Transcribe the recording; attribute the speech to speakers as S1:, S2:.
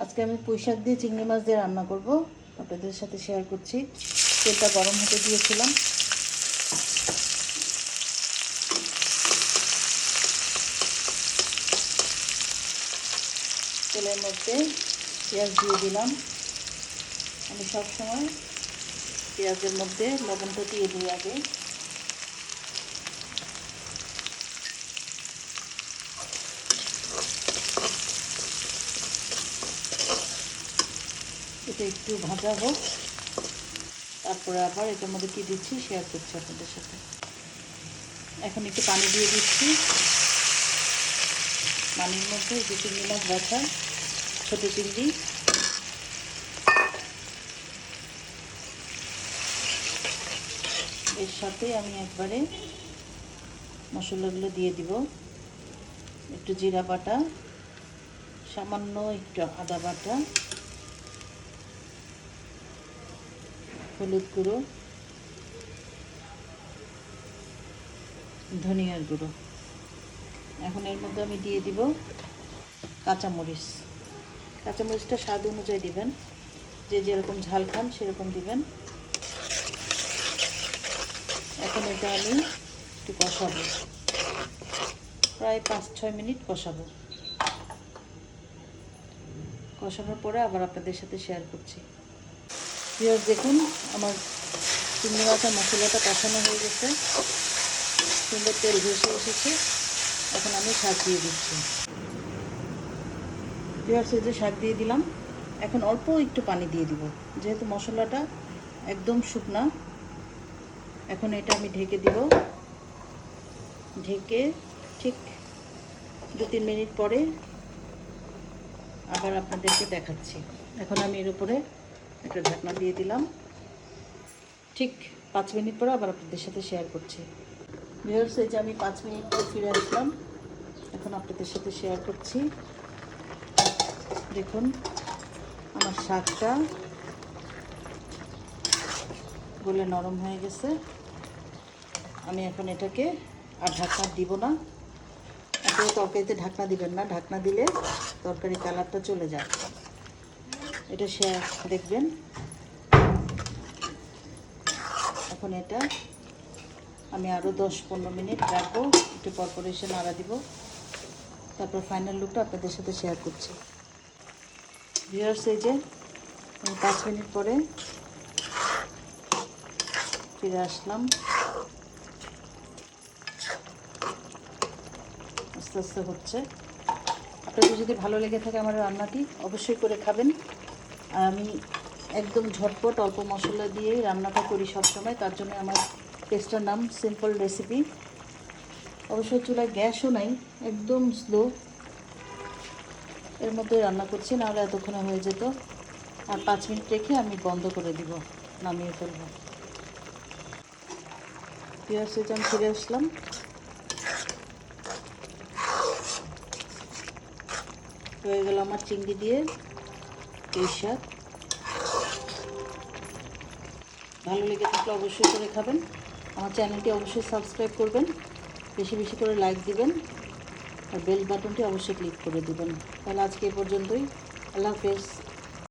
S1: আজকে আমি পুঁইশাক দিয়ে চিংড়ি মাছ দিয়ে রান্না করব, আপনাদের সাথে শেয়ার করছি। তেলটা গরম হতে দিয়েছিলাম। তেলের মধ্যে পেঁয়াজ দিয়ে দিলাম। আমি সবসময় পেঁয়াজের মধ্যে লবণটা দিয়ে দিই আগে। এটা একটু ভাজা হোক, তারপরে আবার এটার মধ্যে কী দিচ্ছি শেয়ার করছি আপনাদের সাথে। এখন একটু পানি দিয়ে দিচ্ছি। পানির মধ্যে যে চিংড়ি মাছ বাছা, ছোটো চিংড়ি, এর সাথে আমি একবারে মশলাগুলো দিয়ে দিব। একটু জিরা বাটা, সামান্য একটু আদা বাটা, হলুদ গুঁড়ো, ধনিয়ার গুঁড়ো। এখন এর মধ্যে আমি দিয়ে দিব কাঁচামরিচ। কাঁচামরিচটা স্বাদ অনুযায়ী দিবেন, যে যেরকম ঝাল খান সেরকম দিবেন। এখন এটা আমি একটু কষাবো, প্রায় 5-6 মিনিট কষাবো। কষানোর পরে আবার আপনাদের সাথে শেয়ার করছি। ভিউয়ার্স, দেখুন আমার চিংড়ি মাছের মশলাটা কষানো হয়ে গেছে, সুন্দর তেল ভেসে এসেছে। এখন আমি শাক দিয়ে দিচ্ছি। ভিউয়ার্স, এই যে শাক দিয়ে দিলাম। এখন অল্প একটু পানি দিয়ে দিব, যেহেতু মশলাটা একদম শুকনা। এখন এটা আমি ঢেকে দিব। ঢেকে ঠিক 2-3 মিনিট পরে আবার আপনাদেরকে দেখাচ্ছি। এখন আমি এর উপরে একটা ঢাকনা দিয়ে দিলাম। ঠিক 5 মিনিট পরে আবার আপনাদের সাথে শেয়ার করছি। ভিউয়ার্স, এই যে আমি 5 মিনিট পরে ফিরে আসলাম। এখন আপনাদের সাথে শেয়ার করছি। দেখুন আমার শাকটা গলে নরম হয়ে গেছে। আমি এখন এটাকে আর ঢাকনা দিব না। আসলে তরকারিতে ঢাকনা দিবেন না, ঢাকনা দিলে তরকারি কালারটা চলে যায়। এটা দেখবেন। এখন এটা আমি আরও 10-15 মিনিট রাখবো। একটু পরপর এসে নাড়া দিব, তারপর ফাইনাল লুকটা আপনাদের সাথে শেয়ার করছি। ভিউয়ার্স, এই যে আমি 5 মিনিট পরে ফিরে আসলাম। আস্তে আস্তে হচ্ছে। আপনাদের যদি ভালো লেগে থাকে আমার রান্নাটি, অবশ্যই করে খাবেন। আর আমি একদম ঝটপট অল্প মশলা দিয়েই রান্নাটা করি সবসময়, তার জন্য আমার পেজটার নাম সিম্পল রেসিপি। অবশ্যই চুলায় গ্যাসও নাই, একদম স্লো এর মধ্যে রান্না করছি, নাহলে এতক্ষণে হয়ে যেত। আর 5 মিনিট রেখে আমি বন্ধ করে দিব, নামিয়ে ফেলব। পেঁয়াজ আমি ফিরে আসলাম। হয়ে গেল আমার চিংড়ি দিয়ে পুঁই শাক। ভালো লেগে থাকলে অবশ্যই করে খাবেন। আমার চ্যানেলটি অবশ্যই সাবস্ক্রাইব করবেন, বেশি বেশি করে লাইক দিবেন, আর বেল বাটনটি অবশ্যই ক্লিক করে দিবেন। তাহলে আজকে এ পর্যন্তই। আল্লাহ হাফেজ।